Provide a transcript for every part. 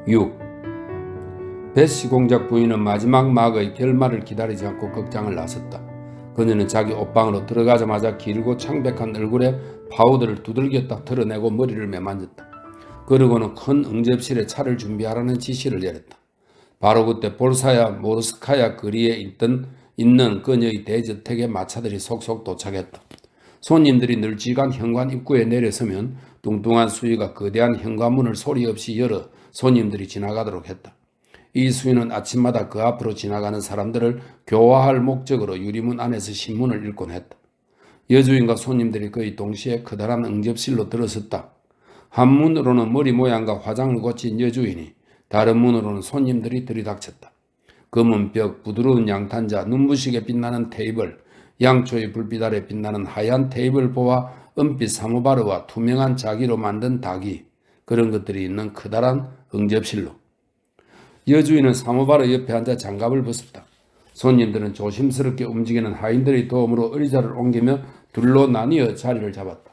6. 베시 공작 부인은 마지막 막의 결말을 기다리지 않고 극장을 나섰다. 그녀는 자기 옷방으로 들어가자마자 길고 창백한 얼굴에 파우더를 두들겼다 털어내고 머리를 매만졌다. 그러고는 큰 응접실에 차를 준비하라는 지시를 내렸다. 바로 그때 볼사야 모르스카야 거리에 있는 그녀의 대저택에 마차들이 속속 도착했다. 손님들이 널찍한 현관 입구에 내려서면 뚱뚱한 수위가 거대한 현관문을 소리 없이 열어 손님들이 지나가도록 했다. 이 수위는 아침마다 그 앞으로 지나가는 사람들을 교화할 목적으로 유리문 안에서 신문을 읽곤 했다. 여주인과 손님들이 거의 동시에 커다란 응접실로 들어섰다. 한 문으로는 머리 모양과 화장을 고친 여주인이, 다른 문으로는 손님들이 들이닥쳤다. 검은 벽, 부드러운 양탄자, 눈부시게 빛나는 테이블, 양초의 불빛 아래 빛나는 하얀 테이블보와 은빛 사모바르와 투명한 자기로 만든 닭이, 그런 것들이 있는 커다란 응접실로. 여주인은 사모바르 옆에 앉아 장갑을 벗었다. 손님들은 조심스럽게 움직이는 하인들의 도움으로 의자를 옮기며 둘로 나뉘어 자리를 잡았다.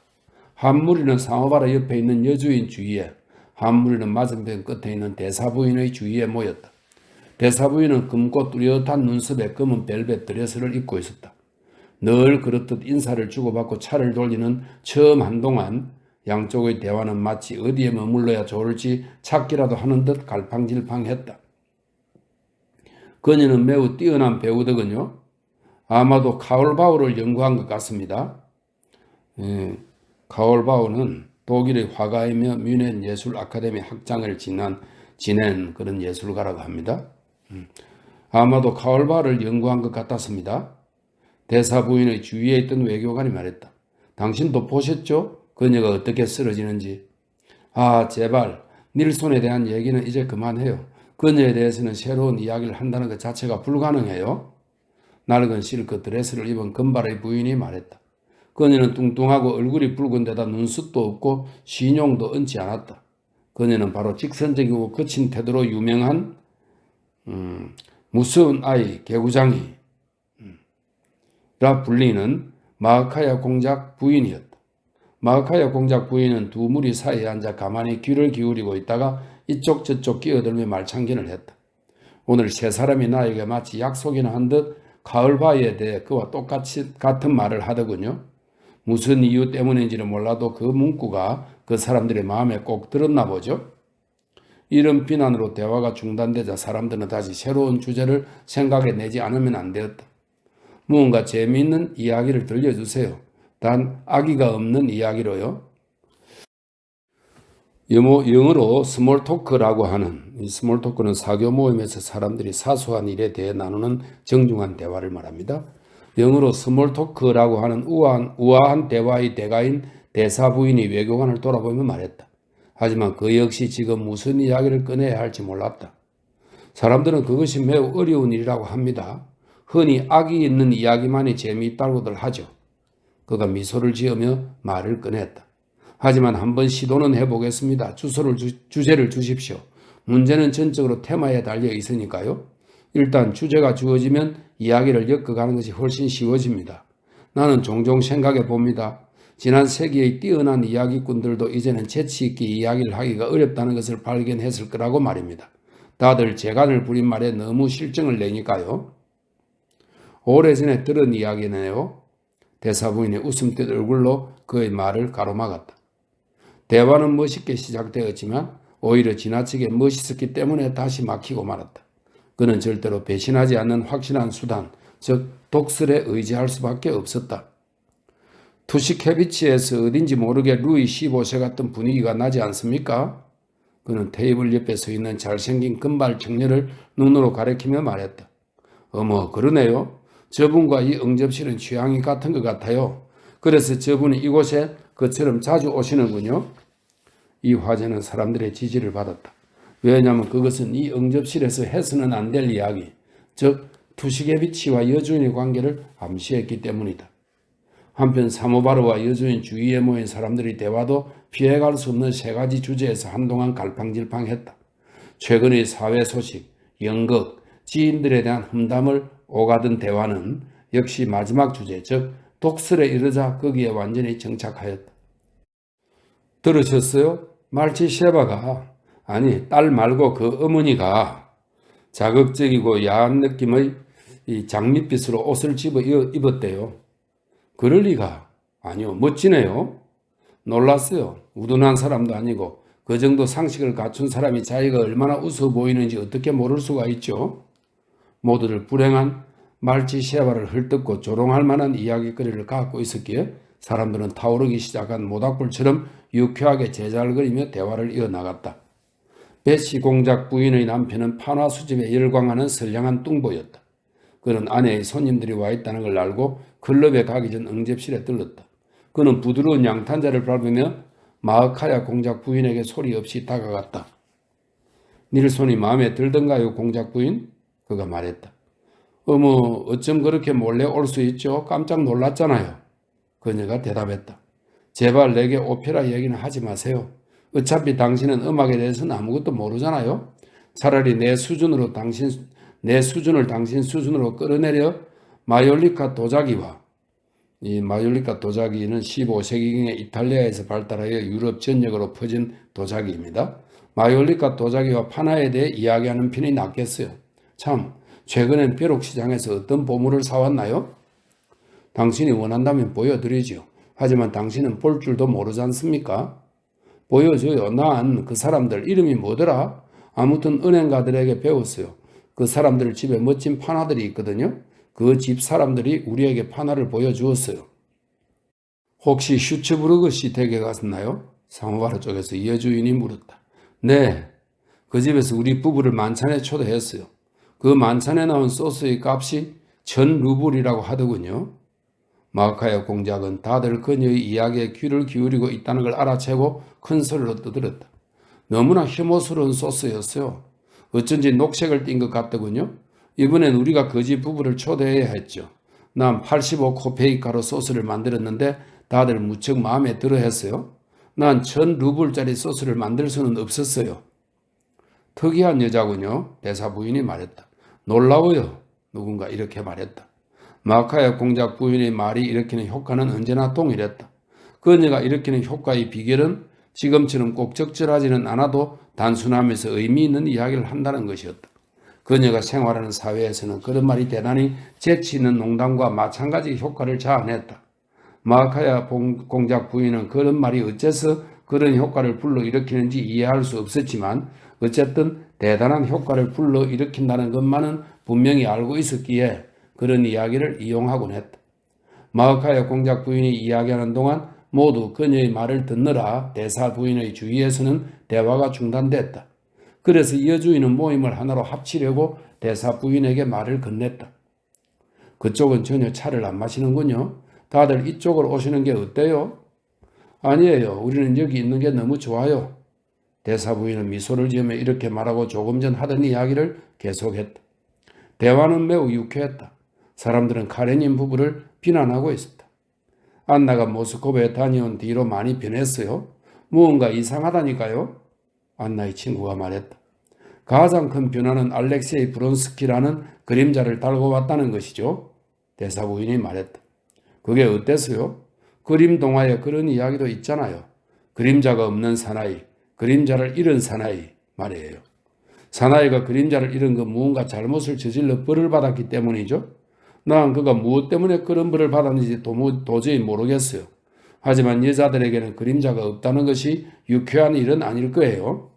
한 무리는 사모바르 옆에 있는 여주인 주위에, 한 무리는 맞은편 끝에 있는 대사부인의 주위에 모였다. 대사부인은 검고 뚜렷한 눈썹에 검은 벨벳 드레스를 입고 있었다. 늘 그렇듯 인사를 주고받고 차를 돌리는 처음 한동안 양쪽의 대화는 마치 어디에 머물러야 좋을지 찾기라도 하는 듯 갈팡질팡했다. 그녀는 매우 뛰어난 배우더군요. 아마도 카올바우를 연구한 것 같습니다. 카올바우는 독일의 화가이며 뮌헨 예술 아카데미 학장을 지낸 그런 예술가라고 합니다. 아마도 카올바우를 연구한 것 같았습니다. 대사 부인의 주위에 있던 외교관이 말했다. 당신도 보셨죠? 그녀가 어떻게 쓰러지는지. 아, 제발 닐손에 대한 얘기는 이제 그만해요. 그녀에 대해서는 새로운 이야기를 한다는 것 자체가 불가능해요. 낡은 실크 드레스를 입은 금발의 부인이 말했다. 그녀는 뚱뚱하고 얼굴이 붉은 데다 눈썹도 없고 신용도 얹지 않았다. 그녀는 바로 직선적이고 거친 태도로 유명한 무서운 아이 개구장이라 불리는 마흐카야 공작 부인이었다. 마흐카야 공작 부인은 두 무리 사이에 앉아 가만히 귀를 기울이고 있다가 이쪽 저쪽 끼어들며 말창견을 했다. 오늘 세 사람이 나에게 마치 약속이나 한 듯 가을바위에 대해 그와 같은 말을 하더군요. 무슨 이유 때문인지는 몰라도 그 문구가 그 사람들의 마음에 꼭 들었나 보죠. 이런 비난으로 대화가 중단되자 사람들은 다시 새로운 주제를 생각해내지 않으면 안 되었다. 무언가 재미있는 이야기를 들려주세요. 단 악의가 없는 이야기로요. 영어로 스몰 토크라고 하는, 이 스몰 토크는 사교 모임에서 사람들이 사소한 일에 대해 나누는 정중한 대화를 말합니다. 영어로 스몰 토크라고 하는 우아한 대화의 대가인 대사 부인이 외교관을 돌아보며 말했다. 하지만 그 역시 지금 무슨 이야기를 꺼내야 할지 몰랐다. 사람들은 그것이 매우 어려운 일이라고 합니다. 흔히 악이 있는 이야기만이 재미있다고들 하죠. 그가 미소를 지으며 말을 꺼냈다. 하지만 한번 시도는 해보겠습니다. 주제를 주십시오. 문제는 전적으로 테마에 달려 있으니까요. 일단 주제가 주어지면 이야기를 엮어가는 것이 훨씬 쉬워집니다. 나는 종종 생각해 봅니다. 지난 세기의 뛰어난 이야기꾼들도 이제는 재치있게 이야기를 하기가 어렵다는 것을 발견했을 거라고 말입니다. 다들 재간을 부린 말에 너무 실증을 내니까요. 오래전에 들은 이야기네요. 대사부인의 웃음뜻 얼굴로 그의 말을 가로막았다. 대화는 멋있게 시작되었지만 오히려 지나치게 멋있었기 때문에 다시 막히고 말았다. 그는 절대로 배신하지 않는 확실한 수단, 즉 독설에 의지할 수밖에 없었다. 투시케비치에서 어딘지 모르게 루이 15세 같은 분위기가 나지 않습니까? 그는 테이블 옆에 서 있는 잘생긴 금발 청년을 눈으로 가리키며 말했다. 어머, 그러네요. 저분과 이 응접실은 취향이 같은 것 같아요. 그래서 저분이 이곳에 그처럼 자주 오시는군요. 이 화제는 사람들의 지지를 받았다. 왜냐하면 그것은 이 응접실에서 해서는 안 될 이야기, 즉 투시게비치와 여주인의 관계를 암시했기 때문이다. 한편 사모바르와 여주인 주위에 모인 사람들의 대화도 피해갈 수 없는 세 가지 주제에서 한동안 갈팡질팡했다. 최근의 사회 소식, 연극, 지인들에 대한 험담을 오가던 대화는 역시 마지막 주제, 즉 독설에 이르자 거기에 완전히 정착하였다. 들으셨어요? 말치셰바가 아니, 딸 말고 그 어머니가 자극적이고 야한 느낌의 이 장밋빛으로 옷을 집어 입었대요. 그럴 리가. 아니요, 멋지네요. 놀랐어요. 우둔한 사람도 아니고 그 정도 상식을 갖춘 사람이 자기가 얼마나 우스워 보이는지 어떻게 모를 수가 있죠. 모두들 불행한 말치시아바를 헐뜯고 조롱할 만한 이야기거리를 갖고 있었기에 사람들은 타오르기 시작한 모닥불처럼 유쾌하게 제잘거리며 대화를 이어나갔다. 베시 공작 부인의 남편은 판화 수집에 열광하는 선량한 뚱보였다. 그는 아내의 손님들이 와 있다는 걸 알고 클럽에 가기 전 응접실에 들렀다. 그는 부드러운 양탄자를 밟으며 마흐카야 공작 부인에게 소리 없이 다가갔다. 닐손이 마음에 들던가요, 공작 부인? 그가 말했다. 어머, 어쩜 그렇게 몰래 올 수 있죠? 깜짝 놀랐잖아요. 그녀가 대답했다. 제발 내게 오페라 얘기는 하지 마세요. 어차피 당신은 음악에 대해서는 아무것도 모르잖아요. 차라리 내 수준을 당신 수준으로 끌어내려 마이올리카 도자기와 이 마이올리카 도자기는 15세기경에 이탈리아에서 발달하여 유럽 전역으로 퍼진 도자기입니다. 마이올리카 도자기와 파나에 대해 이야기하는 편이 낫겠어요. 참, 최근엔 벼룩시장에서 어떤 보물을 사왔나요? 당신이 원한다면 보여드리지요. 하지만 당신은 볼 줄도 모르지 않습니까? 보여줘요. 난 그 사람들 이름이 뭐더라? 아무튼 은행가들에게 배웠어요. 그 사람들 집에 멋진 판화들이 있거든요. 그 집 사람들이 우리에게 판화를 보여주었어요. 혹시 슈츠부르크시 댁에 갔나요? 사모바르 쪽에서 여주인이 물었다. 네, 그 집에서 우리 부부를 만찬에 초대했어요. 그 만찬에 나온 소스의 값이 1000루블이라고 하더군요. 마카야 공작은 다들 그녀의 이야기에 귀를 기울이고 있다는 걸 알아채고 큰 소리로 떠들었다. 너무나 혐오스러운 소스였어요. 어쩐지 녹색을 띈 것 같더군요. 이번엔 우리가 그 집 부부를 초대해야 했죠. 난 85코페이카로 소스를 만들었는데 다들 무척 마음에 들어 했어요. 난 1000루블짜리 소스를 만들 수는 없었어요. 특이한 여자군요. 대사 부인이 말했다. 놀라워요. 누군가 이렇게 말했다. 마카야 공작 부인의 말이 일으키는 효과는 언제나 동일했다. 그녀가 일으키는 효과의 비결은 지금처럼 꼭 적절하지는 않아도 단순하면서 의미 있는 이야기를 한다는 것이었다. 그녀가 생활하는 사회에서는 그런 말이 대단히 재치 있는 농담과 마찬가지 효과를 자아냈다. 마카야 공작 부인은 그런 말이 어째서 그런 효과를 불러일으키는지 이해할 수 없었지만 어쨌든 대단한 효과를 불러일으킨다는 것만은 분명히 알고 있었기에 그런 이야기를 이용하곤 했다. 마카야 공작 부인이 이야기하는 동안 모두 그녀의 말을 듣느라 대사 부인의 주위에서는 대화가 중단됐다. 그래서 여주인은 모임을 하나로 합치려고 대사 부인에게 말을 건넸다. 그쪽은 전혀 차를 안 마시는군요. 다들 이쪽으로 오시는 게 어때요? 아니에요. 우리는 여기 있는 게 너무 좋아요. 대사 부인은 미소를 지으며 이렇게 말하고 조금 전 하던 이야기를 계속했다. 대화는 매우 유쾌했다. 사람들은 카레닌 부부를 비난하고 있었다. 안나가 모스크바에 다녀온 뒤로 많이 변했어요. 무언가 이상하다니까요. 안나의 친구가 말했다. 가장 큰 변화는 알렉세이 브론스키라는 그림자를 달고 왔다는 것이죠. 대사 부인이 말했다. 그게 어땠어요? 그림 동화에 그런 이야기도 있잖아요. 그림자가 없는 사나이, 그림자를 잃은 사나이 말이에요. 사나이가 그림자를 잃은 건 무언가 잘못을 저질러 벌을 받았기 때문이죠. 난 그가 무엇 때문에 그런 벌을 받았는지 도저히 모르겠어요. 하지만 여자들에게는 그림자가 없다는 것이 유쾌한 일은 아닐 거예요.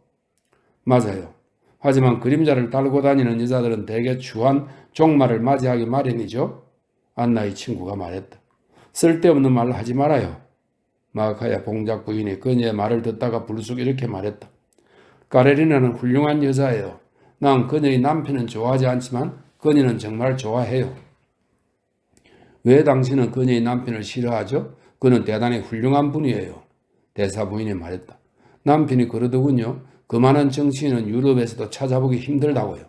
맞아요. 하지만 그림자를 달고 다니는 여자들은 대개 추한 종말을 맞이하기 마련이죠. 안나의 친구가 말했다. 쓸데없는 말을 하지 말아요. 마카야 공작 부인이 그녀의 말을 듣다가 불쑥 이렇게 말했다. 까레리나는 훌륭한 여자예요. 난 그녀의 남편은 좋아하지 않지만 그녀는 정말 좋아해요. 왜 당신은 그녀의 남편을 싫어하죠? 그는 대단히 훌륭한 분이에요. 대사 부인이 말했다. 남편이 그러더군요. 그만한 정치인은 유럽에서도 찾아보기 힘들다고요.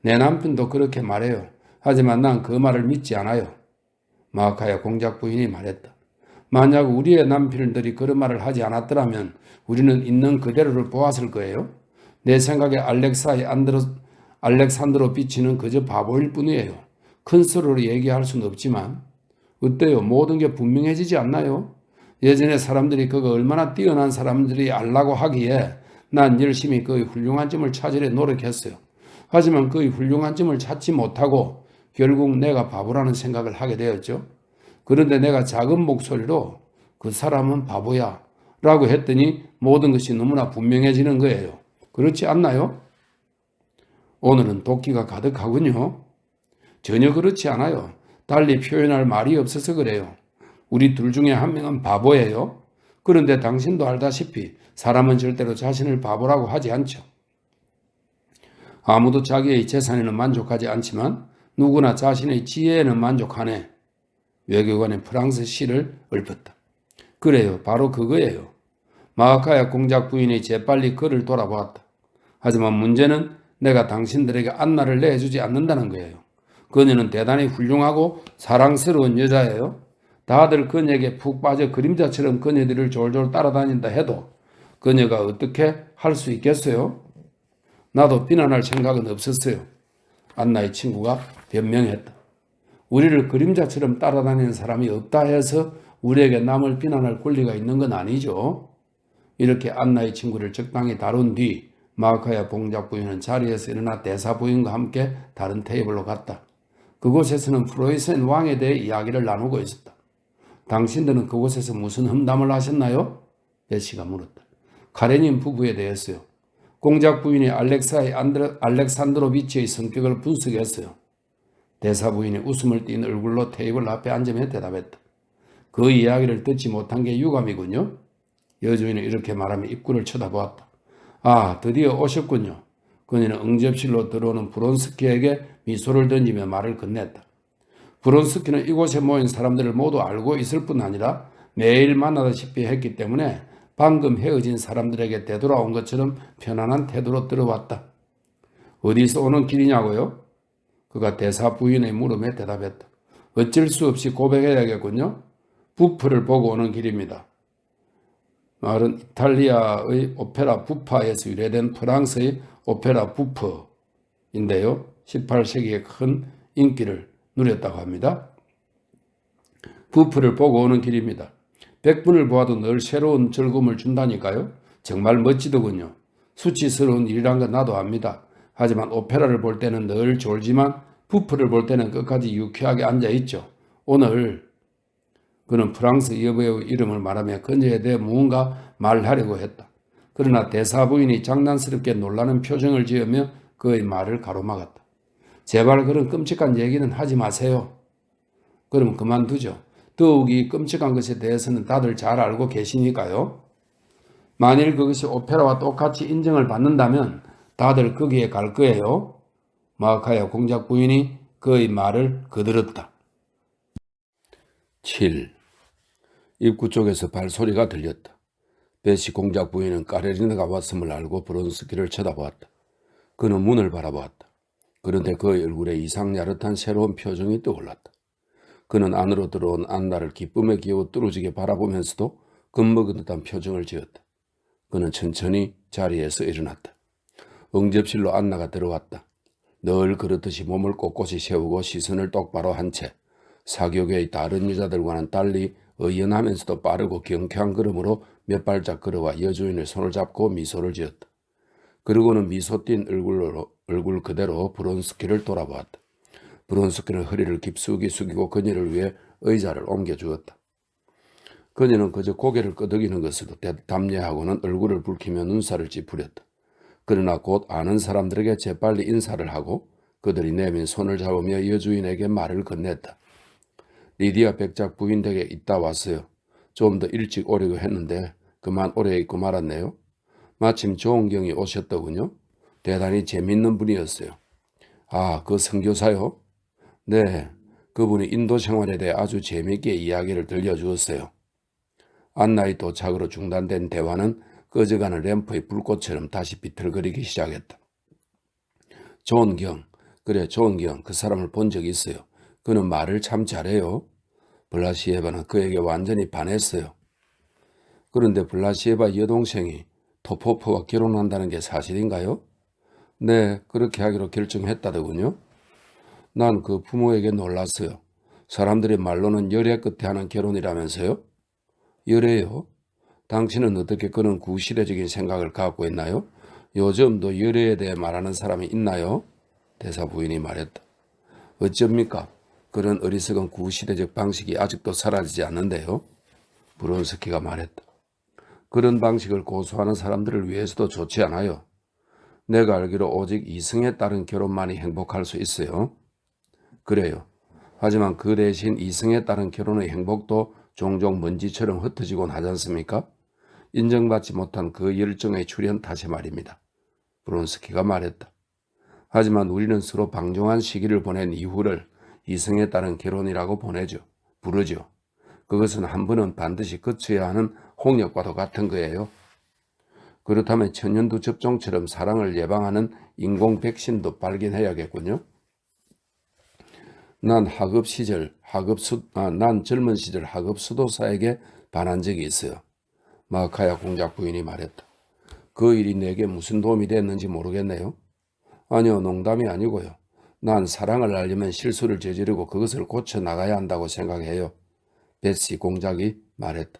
내 남편도 그렇게 말해요. 하지만 난 그 말을 믿지 않아요. 마카야 공작 부인이 말했다. 만약 우리의 남편들이 그런 말을 하지 않았더라면 우리는 있는 그대로를 보았을 거예요. 내 생각에 알렉산드로 비치는 그저 바보일 뿐이에요. 큰 소리로 얘기할 수는 없지만 어때요? 모든 게 분명해지지 않나요? 예전에 사람들이 그가 얼마나 뛰어난 사람들이 알라고 하기에 난 열심히 그의 훌륭한 점을 찾으려 노력했어요. 하지만 그의 훌륭한 점을 찾지 못하고 결국 내가 바보라는 생각을 하게 되었죠. 그런데 내가 작은 목소리로 그 사람은 바보야 라고 했더니 모든 것이 너무나 분명해지는 거예요. 그렇지 않나요? 오늘은 도끼가 가득하군요. 전혀 그렇지 않아요. 달리 표현할 말이 없어서 그래요. 우리 둘 중에 한 명은 바보예요. 그런데 당신도 알다시피 사람은 절대로 자신을 바보라고 하지 않죠. 아무도 자기의 재산에는 만족하지 않지만 누구나 자신의 지혜에는 만족하네. 외교관의 프랑스 시를 읊었다. 그래요. 바로 그거예요. 마하카야 공작 부인이 재빨리 그를 돌아보았다. 하지만 문제는 내가 당신들에게 안나를 내주지 않는다는 거예요. 그녀는 대단히 훌륭하고 사랑스러운 여자예요. 다들 그녀에게 푹 빠져 그림자처럼 그녀들을 졸졸 따라다닌다 해도 그녀가 어떻게 할 수 있겠어요? 나도 비난할 생각은 없었어요. 안나의 친구가 변명했다. 우리를 그림자처럼 따라다니는 사람이 없다 해서 우리에게 남을 비난할 권리가 있는 건 아니죠. 이렇게 안나의 친구를 적당히 다룬 뒤 마하카야 공작 부인은 자리에서 일어나 대사 부인과 함께 다른 테이블로 갔다. 그곳에서는 프로이센 왕에 대해 이야기를 나누고 있었다. 당신들은 그곳에서 무슨 험담을 하셨나요? 베시가 물었다. 카레닌 부부에 대해서요. 공작 부인이 알렉산드로비치의 성격을 분석했어요. 대사 부인이 웃음을 띤 얼굴로 테이블 앞에 앉으며 대답했다. 그 이야기를 듣지 못한 게 유감이군요. 여주인은 이렇게 말하며 입구를 쳐다보았다. 아, 드디어 오셨군요. 그녀는 응접실로 들어오는 브론스키에게 미소를 던지며 말을 건넸다. 브론스키는 이곳에 모인 사람들을 모두 알고 있을 뿐 아니라 매일 만나다시피 했기 때문에 방금 헤어진 사람들에게 되돌아온 것처럼 편안한 태도로 들어왔다. 어디서 오는 길이냐고요? 그가 대사 부인의 물음에 대답했다. 어쩔 수 없이 고백해야겠군요. 부프를 보고 오는 길입니다. 말은 이탈리아의 오페라 부파에서 유래된 프랑스의 오페라 부프인데요. 18세기에 큰 인기를 누렸다고 합니다. 부프를 보고 오는 길입니다. 100분을 보아도 늘 새로운 즐거움을 준다니까요. 정말 멋지더군요. 수치스러운 일이란 건 나도 압니다. 하지만 오페라를 볼 때는 늘 졸지만 부프를 볼 때는 끝까지 유쾌하게 앉아있죠. 오늘 그는 프랑스 여배우의 이름을 말하며 그녀에 대해 무언가 말하려고 했다. 그러나 대사 부인이 장난스럽게 놀라는 표정을 지으며 그의 말을 가로막았다. 제발 그런 끔찍한 얘기는 하지 마세요. 그럼 그만두죠. 더욱이 끔찍한 것에 대해서는 다들 잘 알고 계시니까요. 만일 그것이 오페라와 똑같이 인정을 받는다면 다들 거기에 갈 거예요. 마하카야 공작 부인이 그의 말을 거들었다. 7. 입구 쪽에서 발소리가 들렸다. 베시 공작 부인은 까레리나가 왔음을 알고 브론스키를 쳐다보았다. 그는 문을 바라보았다. 그런데 그의 얼굴에 이상 야릇한 새로운 표정이 떠올랐다. 그는 안으로 들어온 안나를 기쁨에 기어 뚫어지게 바라보면서도 겁먹은 듯한 표정을 지었다. 그는 천천히 자리에서 일어났다. 응접실로 안나가 들어왔다. 늘 그렇듯이 몸을 꼿꼿이 세우고 시선을 똑바로 한 채 사교계의 다른 여자들과는 달리 의연하면서도 빠르고 경쾌한 걸음으로 몇 발짝 걸어와 여주인의 손을 잡고 미소를 지었다. 그러고는 미소 띤 얼굴 그대로 브론스키를 돌아보았다. 브론스키는 허리를 깊숙이 숙이고 그녀를 위해 의자를 옮겨주었다. 그녀는 그저 고개를 끄덕이는 것으로 담례하고는 얼굴을 붉히며 눈살을 찌푸렸다. 그러나 곧 아는 사람들에게 재빨리 인사를 하고 그들이 내민 손을 잡으며 여주인에게 말을 건넸다. 리디아 백작 부인 댁에 있다 왔어요. 좀 더 일찍 오려고 했는데 그만 오래 있고 말았네요. 마침 조은경이 오셨더군요. 대단히 재밌는 분이었어요. 아, 그 선교사요? 네, 그분이 인도 생활에 대해 아주 재미있게 이야기를 들려주었어요. 안나의 도착으로 중단된 대화는 꺼져가는 램프의 불꽃처럼 다시 비틀거리기 시작했다. 조은경, 그래 조은경, 그 사람을 본 적이 있어요. 그는 말을 참 잘해요. 블라시에바는 그에게 완전히 반했어요. 그런데 블라시에바 여동생이 토포프와 결혼한다는 게 사실인가요? 네, 그렇게 하기로 결정했다더군요. 난 그 부모에게 놀랐어요. 사람들의 말로는 열애 끝에 하는 결혼이라면서요? 열애요? 당신은 어떻게 그런 구시대적인 생각을 갖고 있나요? 요즘도 열애에 대해 말하는 사람이 있나요? 대사 부인이 말했다. 어쩝니까? 그런 어리석은 구시대적 방식이 아직도 사라지지 않는데요. 브론스키가 말했다. 그런 방식을 고수하는 사람들을 위해서도 좋지 않아요. 내가 알기로 오직 이성에 따른 결혼만이 행복할 수 있어요. 그래요. 하지만 그 대신 이성에 따른 결혼의 행복도 종종 먼지처럼 흩어지곤 하지 않습니까? 인정받지 못한 그 열정의 출현 탓에 말입니다. 브론스키가 말했다. 하지만 우리는 서로 방종한 시기를 보낸 이후를 이성에 따른 결혼이라고 부르죠. 그것은 한 번은 반드시 거쳐야 하는 홍역과도 같은 거예요. 그렇다면 천연두 접종처럼 사랑을 예방하는 인공 백신도 발견해야겠군요. 난 젊은 시절 학업 수도사에게 반한 적이 있어요. 마카야 공작 부인이 말했다. 그 일이 내게 무슨 도움이 됐는지 모르겠네요. 아니요, 농담이 아니고요. 난 사랑을 알려면 실수를 저지르고 그것을 고쳐 나가야 한다고 생각해요. 베시 공작이 말했다.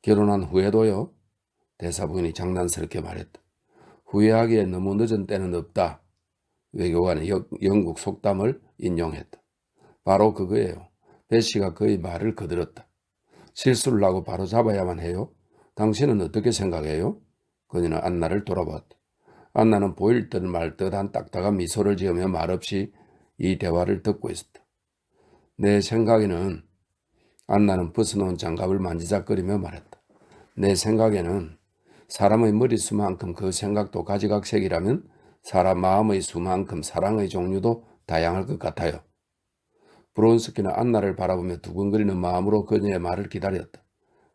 결혼한 후에도요? 대사 부인이 장난스럽게 말했다. 후회하기에 너무 늦은 때는 없다. 외교관의 영국 속담을 인용했다. 바로 그거예요. 베시가 그의 말을 거들었다. 실수를 하고 바로 잡아야만 해요. 당신은 어떻게 생각해요? 그녀는 안나를 돌아봤다. 안나는 보일 듯 말 듯한 딱딱한 미소를 지으며 말없이 이 대화를 듣고 있었다. 내 생각에는 안나는 벗어놓은 장갑을 만지작거리며 말했다. 내 생각에는 사람의 머릿수만큼 그 생각도 가지각색이라면 사람 마음의 수만큼 사랑의 종류도 다양할 것 같아요. 브론스키는 안나를 바라보며 두근거리는 마음으로 그녀의 말을 기다렸다.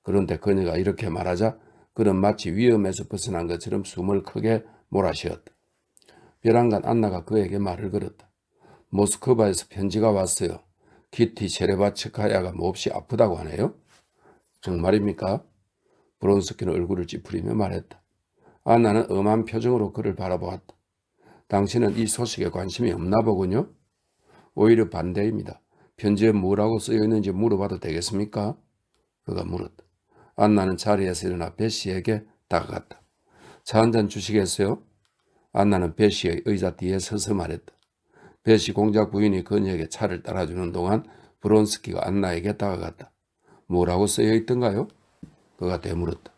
그런데 그녀가 이렇게 말하자 그는 마치 위험에서 벗어난 것처럼 숨을 크게 몰아쉬었다. 벼랑간 안나가 그에게 말을 걸었다. 모스크바에서 편지가 왔어요. 키티 체레바츠카야가 몹시 아프다고 하네요. 정말입니까? 브론스키는 얼굴을 찌푸리며 말했다. 안나는 엄한 표정으로 그를 바라보았다. 당신은 이 소식에 관심이 없나 보군요. 오히려 반대입니다. 편지에 뭐라고 쓰여 있는지 물어봐도 되겠습니까? 그가 물었다. 안나는 자리에서 일어나 베시에게 다가갔다. 차 한잔 주시겠어요? 안나는 베시의 의자 뒤에 서서 말했다. 베시 공작 부인이 그녀에게 차를 따라주는 동안 브론스키가 안나에게 다가갔다. 뭐라고 쓰여 있던가요? 그가 되물었다.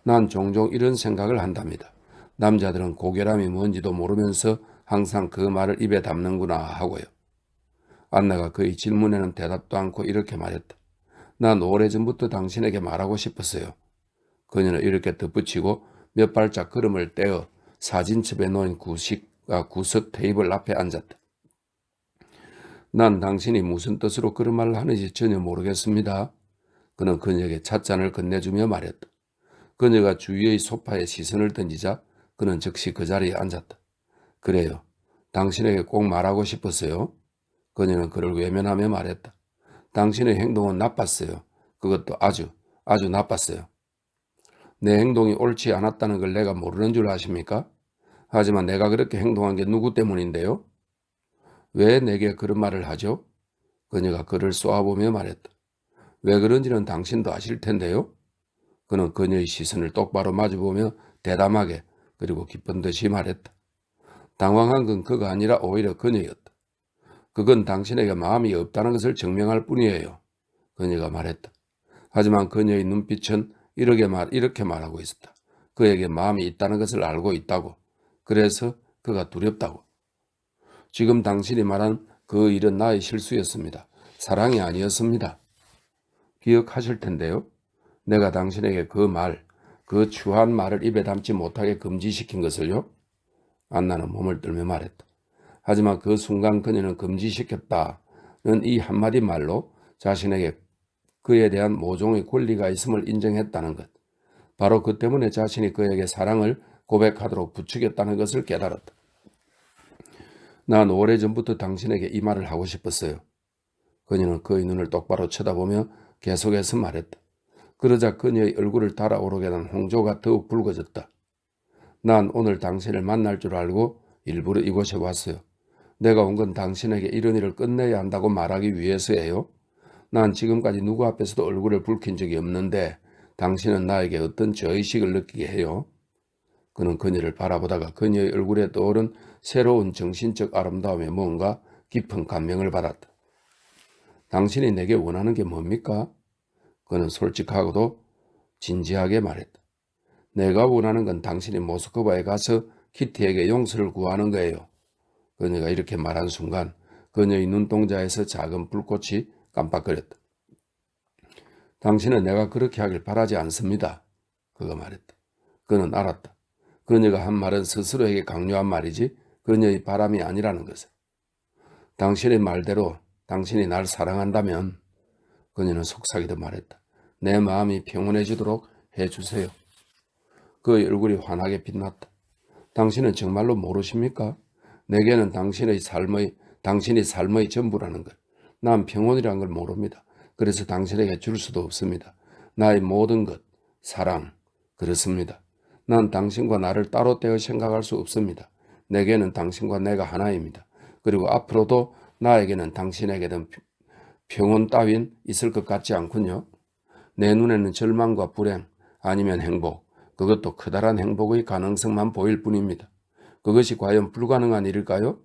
난 종종 이런 생각을 한답니다. 남자들은 고결함이 뭔지도 모르면서 항상 그 말을 입에 담는구나 하고요. 안나가 그의 질문에는 대답도 않고 이렇게 말했다. 난 오래전부터 당신에게 말하고 싶었어요. 그녀는 이렇게 덧붙이고 몇 발짝 걸음을 떼어 사진첩에 놓인 구석 테이블 앞에 앉았다. 난 당신이 무슨 뜻으로 그런 말을 하는지 전혀 모르겠습니다. 그는 그녀에게 찻잔을 건네주며 말했다. 그녀가 주위의 소파에 시선을 던지자 그는 즉시 그 자리에 앉았다. 그래요. 당신에게 꼭 말하고 싶었어요. 그녀는 그를 외면하며 말했다. 당신의 행동은 나빴어요. 그것도 아주 나빴어요. 내 행동이 옳지 않았다는 걸 내가 모르는 줄 아십니까? 하지만 내가 그렇게 행동한 게 누구 때문인데요? 왜 내게 그런 말을 하죠? 그녀가 그를 쏘아보며 말했다. 왜 그런지는 당신도 아실 텐데요. 그는 그녀의 시선을 똑바로 마주보며 대담하게 그리고 기쁜 듯이 말했다. 당황한 건 그가 아니라 오히려 그녀였다. 그건 당신에게 마음이 없다는 것을 증명할 뿐이에요. 그녀가 말했다. 하지만 그녀의 눈빛은 이렇게 말하고 있었다. 그에게 마음이 있다는 것을 알고 있다고. 그래서 그가 두렵다고. 지금 당신이 말한 그 일은 나의 실수였습니다. 사랑이 아니었습니다. 기억하실 텐데요. 내가 당신에게 그 추한 말을 입에 담지 못하게 금지시킨 것을요. 안나는 몸을 떨며 말했다. 하지만 그 순간 그녀는 금지시켰다는 이 한마디 말로 자신에게 그에 대한 모종의 권리가 있음을 인정했다는 것. 바로 그 때문에 자신이 그에게 사랑을 고백하도록 부추겼다는 것을 깨달았다. 난 오래전부터 당신에게 이 말을 하고 싶었어요. 그녀는 그의 눈을 똑바로 쳐다보며 계속해서 말했다. 그러자 그녀의 얼굴을 달아오르게 된 홍조가 더욱 붉어졌다. 난 오늘 당신을 만날 줄 알고 일부러 이곳에 왔어요. 내가 온 건 당신에게 이런 일을 끝내야 한다고 말하기 위해서예요. 난 지금까지 누구 앞에서도 얼굴을 붉힌 적이 없는데 당신은 나에게 어떤 죄의식을 느끼게 해요? 그는 그녀를 바라보다가 그녀의 얼굴에 떠오른 새로운 정신적 아름다움에 뭔가 깊은 감명을 받았다. 당신이 내게 원하는 게 뭡니까? 그는 솔직하고도 진지하게 말했다. 내가 원하는 건 당신이 모스크바에 가서 키티에게 용서를 구하는 거예요. 그녀가 이렇게 말한 순간 그녀의 눈동자에서 작은 불꽃이 깜빡거렸다. 당신은 내가 그렇게 하길 바라지 않습니다. 그가 말했다. 그는 알았다. 그녀가 한 말은 스스로에게 강요한 말이지 그녀의 바람이 아니라는 것을. 당신의 말대로 당신이 날 사랑한다면, 그녀는 속삭이듯 말했다. 내 마음이 평온해지도록 해주세요. 그의 얼굴이 환하게 빛났다. 당신은 정말로 모르십니까? 내게는 당신이 삶의 전부라는 걸. 난 평온이란 걸 모릅니다. 그래서 당신에게 줄 수도 없습니다. 나의 모든 것, 사랑, 그렇습니다. 난 당신과 나를 따로 떼어 생각할 수 없습니다. 내게는 당신과 내가 하나입니다. 그리고 앞으로도 나에게는 당신에게는 평온 따윈 있을 것 같지 않군요. 내 눈에는 절망과 불행, 아니면 행복, 그것도 커다란 행복의 가능성만 보일 뿐입니다. 그것이 과연 불가능한 일일까요?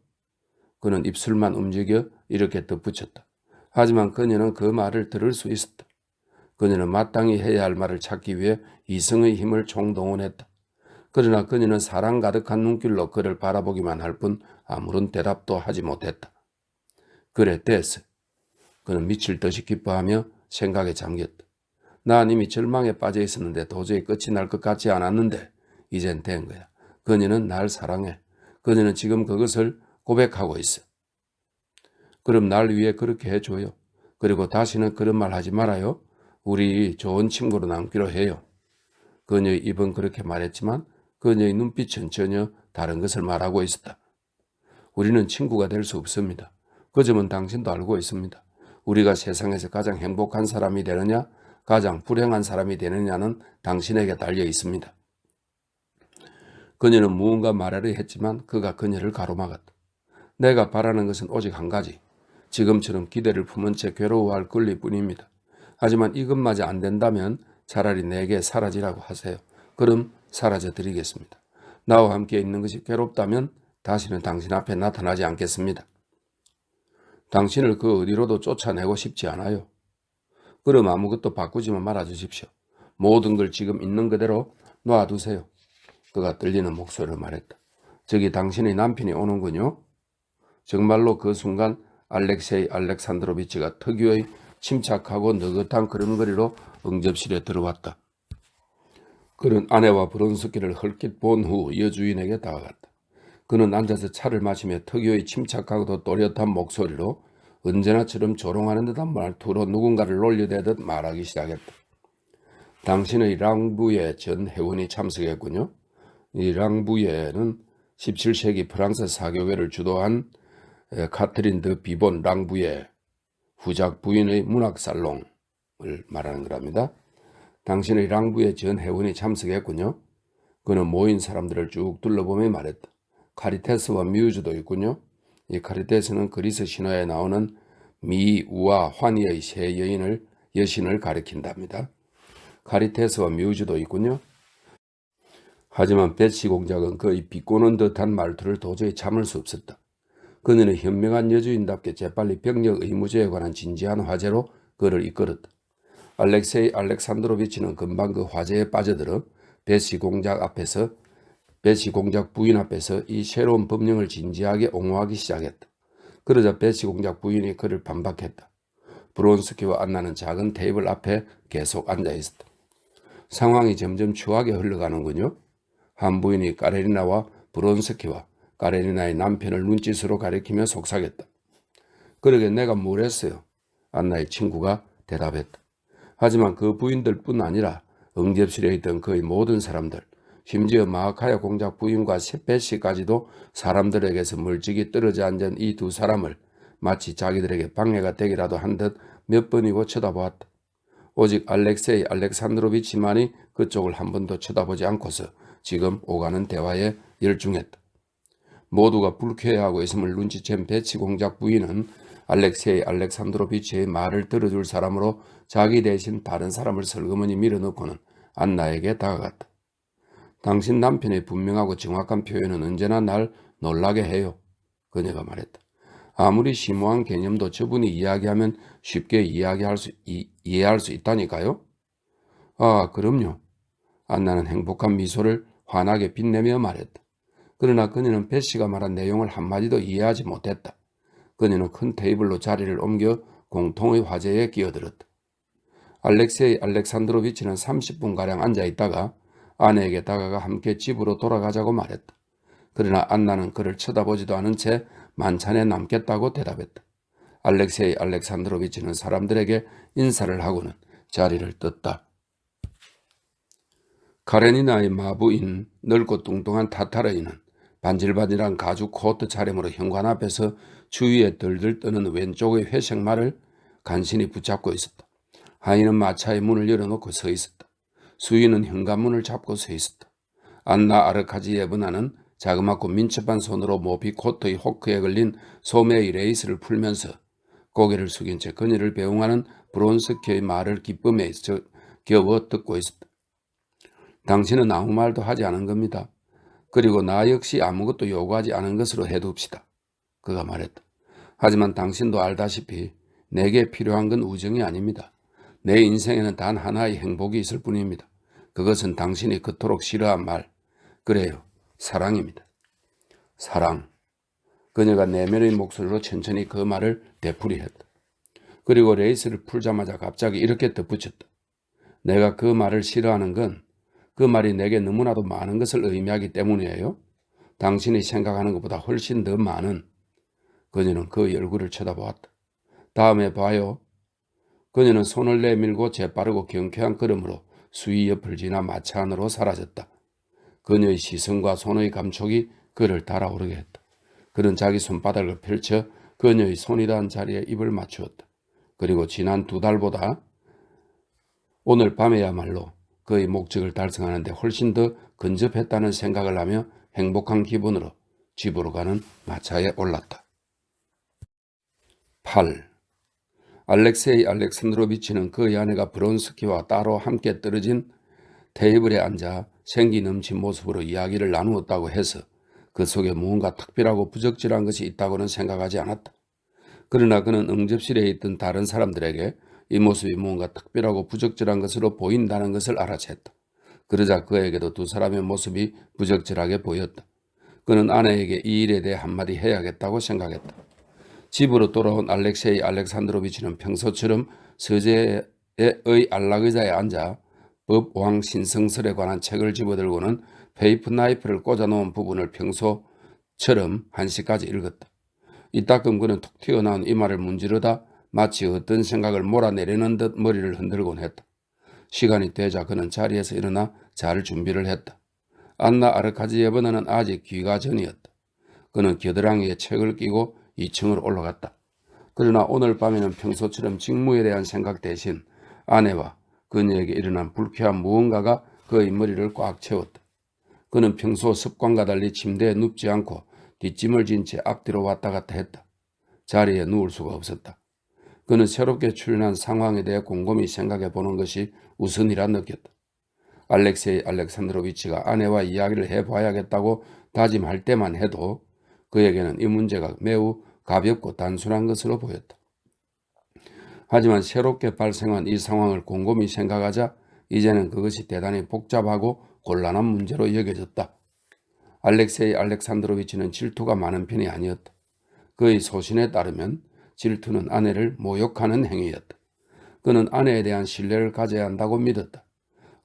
그는 입술만 움직여 이렇게 덧붙였다. 하지만 그녀는 그 말을 들을 수 있었다. 그녀는 마땅히 해야 할 말을 찾기 위해 이성의 힘을 총동원했다. 그러나 그녀는 사랑 가득한 눈길로 그를 바라보기만 할 뿐 아무런 대답도 하지 못했다. 그래, 됐어. 그는 미칠 듯이 기뻐하며 생각에 잠겼다. 난 이미 절망에 빠져 있었는데 도저히 끝이 날 것 같지 않았는데 이젠 된 거야. 그녀는 날 사랑해. 그녀는 지금 그것을 고백하고 있어. 그럼 날 위해 그렇게 해줘요. 그리고 다시는 그런 말 하지 말아요. 우리 좋은 친구로 남기로 해요. 그녀의 입은 그렇게 말했지만 그녀의 눈빛은 전혀 다른 것을 말하고 있었다. 우리는 친구가 될 수 없습니다. 그 점은 당신도 알고 있습니다. 우리가 세상에서 가장 행복한 사람이 되느냐, 가장 불행한 사람이 되느냐는 당신에게 달려 있습니다. 그녀는 무언가 말하려 했지만 그가 그녀를 가로막았다. 내가 바라는 것은 오직 한 가지. 지금처럼 기대를 품은 채 괴로워할 권리뿐입니다. 하지만 이것마저 안 된다면 차라리 내게 사라지라고 하세요. 그럼 사라져 드리겠습니다. 나와 함께 있는 것이 괴롭다면 다시는 당신 앞에 나타나지 않겠습니다. 당신을 그 어디로도 쫓아내고 싶지 않아요. 그럼 아무것도 바꾸지만 말아주십시오. 모든 걸 지금 있는 그대로 놔두세요. 그가 떨리는 목소리로 말했다. 저기 당신의 남편이 오는군요. 정말로 그 순간 알렉세이 알렉산드로비치가 특유의 침착하고 느긋한 걸음걸이로 응접실에 들어왔다. 그는 아내와 브론스키를 헐깃 본 후 여주인에게 다가갔다. 그는 앉아서 차를 마시며 특유의 침착하고도 또렷한 목소리로 언제나처럼 조롱하는 듯한 말투로 누군가를 놀려대듯 말하기 시작했다. 당신의 랑부에 전 회원이 참석했군요. 이 랑부에는 17세기 프랑스 사교회를 주도한 카트린 드 비본 랑부에 후작 부인의 문학살롱을 말하는 거랍니다. 당신의 랑부에 전 회원이 참석했군요. 그는 모인 사람들을 쭉 둘러보며 말했다. 카리테스와 뮤즈도 있군요. 이 카리테스는 그리스 신화에 나오는 미, 우와, 환희의 세 여신을 가리킨답니다. 카리테스와 뮤즈도 있군요. 하지만 베시 공작은 그의 비꼬는 듯한 말투를 도저히 참을 수 없었다. 그녀는 현명한 여주인답게 재빨리 병력 의무제에 관한 진지한 화제로 그를 이끌었다. 알렉세이 알렉산드로비치는 금방 그 화제에 빠져들어 베시 공작 부인 앞에서 이 새로운 법령을 진지하게 옹호하기 시작했다. 그러자 베시 공작 부인이 그를 반박했다. 브론스키와 안나는 작은 테이블 앞에 계속 앉아있었다. 상황이 점점 추하게 흘러가는군요. 한 부인이 까레리나와 브론스키와 까레리나의 남편을 눈짓으로 가리키며 속삭였다. 그러게 내가 뭘 했어요? 안나의 친구가 대답했다. 하지만 그 부인들뿐 아니라 응접실에 있던 거의 모든 사람들, 심지어 마하카야 공작 부인과 베시까지도 사람들에게서 멀찍이 떨어져 앉은 이 두 사람을 마치 자기들에게 방해가 되기라도 한 듯 몇 번이고 쳐다보았다. 오직 알렉세이 알렉산드로비치만이 그쪽을 한 번도 쳐다보지 않고서 지금 오가는 대화에 열중했다. 모두가 불쾌해하고 있음을 눈치챈 베시 공작 부인은 알렉세이 알렉산드로비치의 말을 들어줄 사람으로 자기 대신 다른 사람을 슬그머니 밀어넣고는 안나에게 다가갔다. 당신 남편의 분명하고 정확한 표현은 언제나 날 놀라게 해요. 그녀가 말했다. 아무리 심오한 개념도 저분이 이야기하면 쉽게 이해할 수 있다니까요. 아, 그럼요. 안나는 행복한 미소를 환하게 빛내며 말했다. 그러나 그녀는 베시가 말한 내용을 한마디도 이해하지 못했다. 그녀는 큰 테이블로 자리를 옮겨 공통의 화제에 끼어들었다. 알렉세이 알렉산드로비치는 30분가량 앉아있다가 아내에게 다가가 함께 집으로 돌아가자고 말했다. 그러나 안나는 그를 쳐다보지도 않은 채 만찬에 남겠다고 대답했다. 알렉세이 알렉산드로비치는 사람들에게 인사를 하고는 자리를 떴다. 카레니나의 마부인 넓고 뚱뚱한 타타르인은 반질반질한 가죽 코트 차림으로 현관 앞에서 주위에 들들 떠는 왼쪽의 회색 말을 간신히 붙잡고 있었다. 하인은 마차의 문을 열어놓고 서 있었다. 수인은 현관문을 잡고 서 있었다. 안나 아르카지예브나는 자그맣고 민첩한 손으로 모피 코트의 호크에 걸린 소매의 레이스를 풀면서 고개를 숙인 채 그녀를 배웅하는 브론스키의 말을 기쁨에 겨워 듣고 있었다. 당신은 아무 말도 하지 않은 겁니다. 그리고 나 역시 아무것도 요구하지 않은 것으로 해둡시다. 그가 말했다. 하지만 당신도 알다시피 내게 필요한 건 우정이 아닙니다. 내 인생에는 단 하나의 행복이 있을 뿐입니다. 그것은 당신이 그토록 싫어한 말, 그래요, 사랑입니다. 사랑. 그녀가 내면의 목소리로 천천히 그 말을 되풀이했다. 그리고 레이스를 풀자마자 갑자기 이렇게 덧붙였다. 내가 그 말을 싫어하는 건 그 말이 내게 너무나도 많은 것을 의미하기 때문이에요. 당신이 생각하는 것보다 훨씬 더 많은. 그녀는 그의 얼굴을 쳐다보았다. 다음에 봐요. 그녀는 손을 내밀고 재빠르고 경쾌한 걸음으로 수위 옆을 지나 마차 안으로 사라졌다. 그녀의 시선과 손의 감촉이 그를 달아오르게 했다. 그는 자기 손바닥을 펼쳐 그녀의 손이 닿은 자리에 입을 맞추었다. 그리고 지난 2달보다 오늘 밤에야말로 그의 목적을 달성하는 데 훨씬 더 근접했다는 생각을 하며 행복한 기분으로 집으로 가는 마차에 올랐다. 8. 알렉세이 알렉산드로비치는 그의 아내가 브론스키와 따로 함께 떨어진 테이블에 앉아 생기 넘친 모습으로 이야기를 나누었다고 해서 그 속에 무언가 특별하고 부적절한 것이 있다고는 생각하지 않았다. 그러나 그는 응접실에 있던 다른 사람들에게 이 모습이 무언가 특별하고 부적절한 것으로 보인다는 것을 알아챘다. 그러자 그에게도 두 사람의 모습이 부적절하게 보였다. 그는 아내에게 이 일에 대해 한마디 해야겠다고 생각했다. 집으로 돌아온 알렉세이 알렉산드로비치는 평소처럼 서재의 안락의자에 앉아 법왕 신성설에 관한 책을 집어들고는 페이프 나이프를 꽂아놓은 부분을 평소처럼 1시까지 읽었다. 이따금 그는 툭 튀어나온 이마를 문지르다 마치 어떤 생각을 몰아내려는 듯 머리를 흔들곤 했다. 시간이 되자 그는 자리에서 일어나 잘 준비를 했다. 안나 아르카지예브나는 아직 귀가 전이었다. 그는 겨드랑이에 책을 끼고 2층으로 올라갔다. 그러나 오늘 밤에는 평소처럼 직무에 대한 생각 대신 아내와 그녀에게 일어난 불쾌한 무언가가 그의 머리를 꽉 채웠다. 그는 평소 습관과 달리 침대에 눕지 않고 뒷짐을 진 채 앞뒤로 왔다 갔다 했다. 자리에 누울 수가 없었다. 그는 새롭게 출현한 상황에 대해 곰곰이 생각해 보는 것이 우선이라 느꼈다. 알렉세이 알렉산드로비치가 아내와 이야기를 해봐야겠다고 다짐할 때만 해도 그에게는 이 문제가 매우 가볍고 단순한 것으로 보였다. 하지만 새롭게 발생한 이 상황을 곰곰이 생각하자 이제는 그것이 대단히 복잡하고 곤란한 문제로 여겨졌다. 알렉세이 알렉산드로비치는 질투가 많은 편이 아니었다. 그의 소신에 따르면 질투는 아내를 모욕하는 행위였다. 그는 아내에 대한 신뢰를 가져야 한다고 믿었다.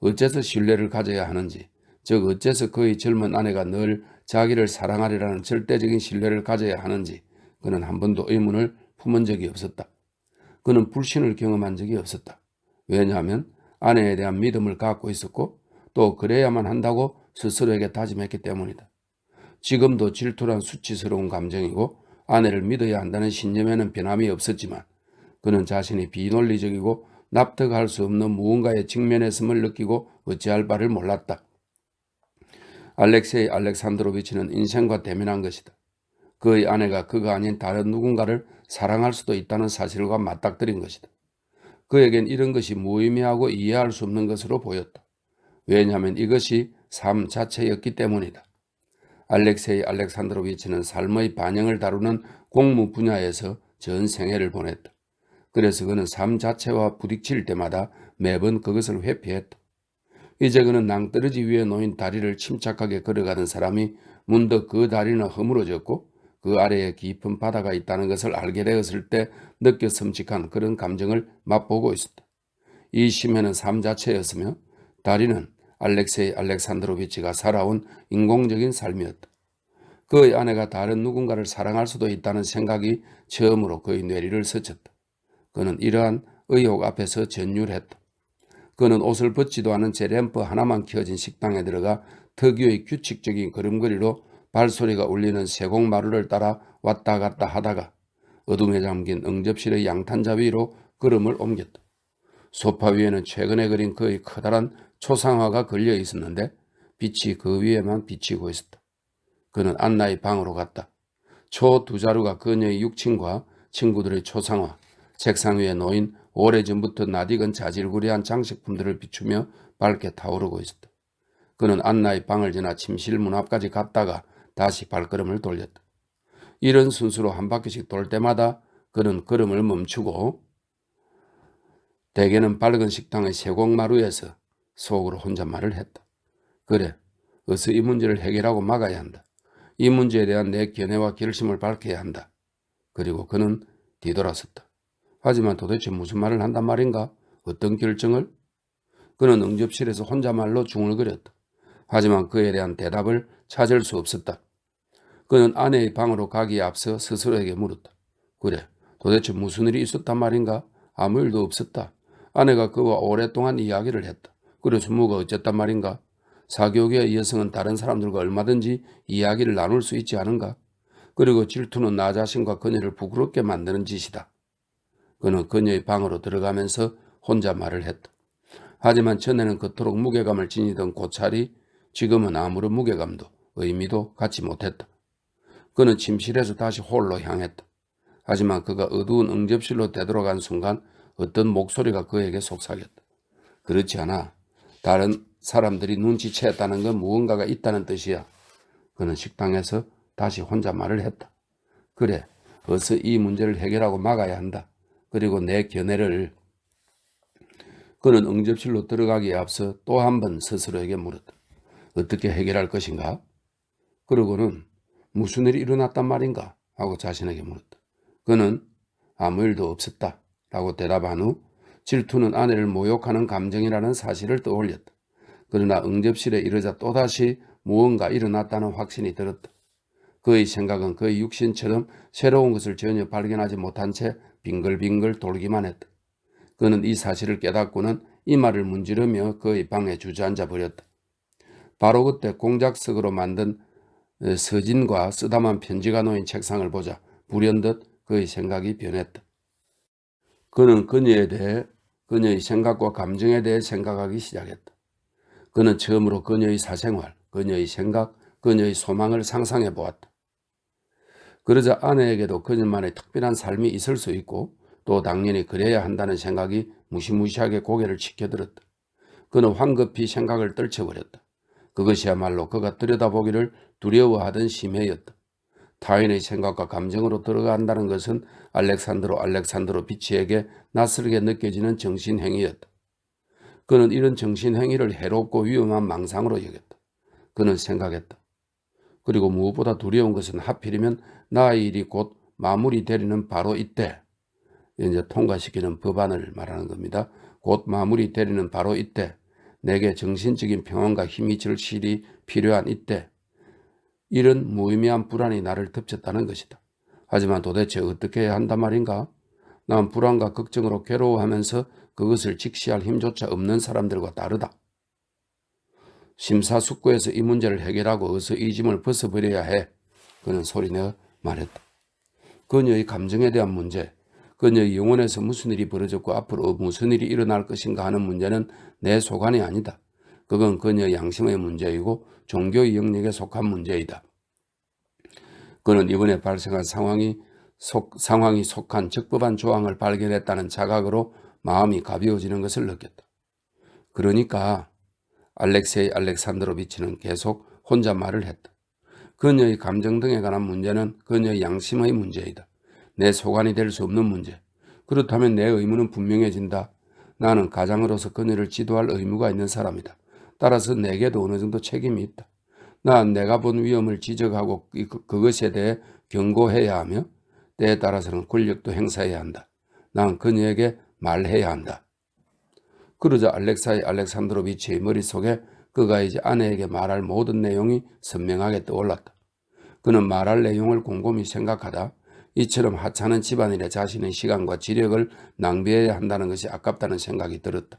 어째서 신뢰를 가져야 하는지, 즉 어째서 그의 젊은 아내가 늘 자기를 사랑하리라는 절대적인 신뢰를 가져야 하는지 그는 한 번도 의문을 품은 적이 없었다. 그는 불신을 경험한 적이 없었다. 왜냐하면 아내에 대한 믿음을 갖고 있었고 또 그래야만 한다고 스스로에게 다짐했기 때문이다. 지금도 질투란 수치스러운 감정이고 아내를 믿어야 한다는 신념에는 변함이 없었지만 그는 자신이 비논리적이고 납득할 수 없는 무언가에 직면했음을 느끼고 어찌할 바를 몰랐다. 알렉세이 알렉산드로비치는 인생과 대면한 것이다. 그의 아내가 그가 아닌 다른 누군가를 사랑할 수도 있다는 사실과 맞닥뜨린 것이다. 그에겐 이런 것이 무의미하고 이해할 수 없는 것으로 보였다. 왜냐하면 이것이 삶 자체였기 때문이다. 알렉세이 알렉산드로비치는 삶의 반영을 다루는 공무 분야에서 전 생애를 보냈다. 그래서 그는 삶 자체와 부딪힐 때마다 매번 그것을 회피했다. 이제 그는 낭떠러지 위에 놓인 다리를 침착하게 걸어가는 사람이 문득 그 다리는 허물어졌고 그 아래에 깊은 바다가 있다는 것을 알게 되었을 때 느껴 섬찟한 그런 감정을 맛보고 있었다. 이 심해는 삶 자체였으며 다리는 알렉세이 알렉산드로비치가 살아온 인공적인 삶이었다. 그의 아내가 다른 누군가를 사랑할 수도 있다는 생각이 처음으로 그의 뇌리를 스쳤다. 그는 이러한 의혹 앞에서 전율했다. 그는 옷을 벗지도 않은 제 램프 하나만 켜진 식당에 들어가 특유의 규칙적인 걸음걸이로 발소리가 울리는 세곡마루를 따라 왔다 갔다 하다가 어둠에 잠긴 응접실의 양탄자 위로 걸음을 옮겼다. 소파 위에는 최근에 그린 그의 커다란 초상화가 걸려 있었는데 빛이 그 위에만 비치고 있었다. 그는 안나의 방으로 갔다. 초 두 자루가 그녀의 육친과 친구들의 초상화, 책상 위에 놓인 오래전부터 낯익은 자질구레한 장식품들을 비추며 밝게 타오르고 있었다. 그는 안나의 방을 지나 침실 문 앞까지 갔다가 다시 발걸음을 돌렸다. 이런 순서로 한 바퀴씩 돌 때마다 그는 걸음을 멈추고 대개는 밝은 식당의 세곡마루에서 속으로 혼잣말을 했다. 그래, 어서 이 문제를 해결하고 막아야 한다. 이 문제에 대한 내 견해와 결심을 밝혀야 한다. 그리고 그는 뒤돌아섰다. 하지만 도대체 무슨 말을 한단 말인가? 어떤 결정을? 그는 응접실에서 혼잣말로 중얼거렸다. 하지만 그에 대한 대답을 찾을 수 없었다. 그는 아내의 방으로 가기에 앞서 스스로에게 물었다. 그래, 도대체 무슨 일이 있었단 말인가? 아무 일도 없었다. 아내가 그와 오랫동안 이야기를 했다. 그래서 뭐가 어쨌단 말인가? 사교계의 여성은 다른 사람들과 얼마든지 이야기를 나눌 수 있지 않은가? 그리고 질투는 나 자신과 그녀를 부끄럽게 만드는 짓이다. 그는 그녀의 방으로 들어가면서 혼자 말을 했다. 하지만 전에는 그토록 무게감을 지니던 고찰이 지금은 아무런 무게감도 의미도 갖지 못했다. 그는 침실에서 다시 홀로 향했다. 하지만 그가 어두운 응접실로 되돌아간 순간 어떤 목소리가 그에게 속삭였다. 그렇지 않아. 다른 사람들이 눈치챘다는 건 무언가가 있다는 뜻이야. 그는 식당에서 다시 혼자 말을 했다. 그래, 어서 이 문제를 해결하고 막아야 한다. 그리고 내 견해를. 그는 응접실로 들어가기에 앞서 또 한 번 스스로에게 물었다. 어떻게 해결할 것인가? 그러고는 무슨 일이 일어났단 말인가? 하고 자신에게 물었다. 그는 아무 일도 없었다. 라고 대답한 후 질투는 아내를 모욕하는 감정이라는 사실을 떠올렸다. 그러나 응접실에 이르자 또다시 무언가 일어났다는 확신이 들었다. 그의 생각은 그의 육신처럼 새로운 것을 전혀 발견하지 못한 채 빙글빙글 돌기만 했다. 그는 이 사실을 깨닫고는 이마를 문지르며 그의 방에 주저앉아 버렸다. 바로 그때 공작석으로 만든 서진과 쓰다만 편지가 놓인 책상을 보자 불현듯 그의 생각이 변했다. 그는 그녀에 대해, 그녀의 생각과 감정에 대해 생각하기 시작했다. 그는 처음으로 그녀의 사생활, 그녀의 생각, 그녀의 소망을 상상해 보았다. 그러자 아내에게도 그녀만의 특별한 삶이 있을 수 있고 또 당연히 그래야 한다는 생각이 무시무시하게 고개를 치켜들었다. 그는 황급히 생각을 떨쳐버렸다. 그것이야말로 그가 들여다보기를 두려워하던 심해였다. 타인의 생각과 감정으로 들어간다는 것은 알렉산드로비치에게 낯설게 느껴지는 정신행위였다. 그는 이런 정신행위를 해롭고 위험한 망상으로 여겼다. 그는 생각했다. 그리고 무엇보다 두려운 것은 하필이면 나의 일이 곧 마무리되리는 바로 이때, 이제 통과시키는 법안을 말하는 겁니다. 곧 마무리되리는 바로 이때, 내게 정신적인 평안과 힘이 절실히 필요한 이때, 이런 무의미한 불안이 나를 덮쳤다는 것이다. 하지만 도대체 어떻게 해야 한단 말인가? 난 불안과 걱정으로 괴로워하면서 그것을 직시할 힘조차 없는 사람들과 다르다. 심사숙고해서 이 문제를 해결하고 어서 이 짐을 벗어버려야 해. 그는 소리내어 말했다. 그녀의 감정에 대한 문제, 그녀의 영혼에서 무슨 일이 벌어졌고 앞으로 무슨 일이 일어날 것인가 하는 문제는 내 소관이 아니다. 그건 그녀의 양심의 문제이고 종교의 영역에 속한 문제이다. 그는 이번에 발생한 상황이 상황이 속한 적법한 조항을 발견했다는 자각으로 마음이 가벼워지는 것을 느꼈다. 그러니까 알렉세이 알렉산드로비치는 계속 혼자 말을 했다. 그녀의 감정 등에 관한 문제는 그녀의 양심의 문제이다. 내 소관이 될 수 없는 문제. 그렇다면 내 의무는 분명해진다. 나는 가장으로서 그녀를 지도할 의무가 있는 사람이다. 따라서 내게도 어느 정도 책임이 있다. 난 내가 본 위험을 지적하고 그것에 대해 경고해야 하며 때에 따라서는 권력도 행사해야 한다. 난 그녀에게 말해야 한다. 그러자 알렉사이 알렉산드로비치의 머릿속에 그가 이제 아내에게 말할 모든 내용이 선명하게 떠올랐다. 그는 말할 내용을 곰곰이 생각하다 이처럼 하찮은 집안일에 자신의 시간과 지력을 낭비해야 한다는 것이 아깝다는 생각이 들었다.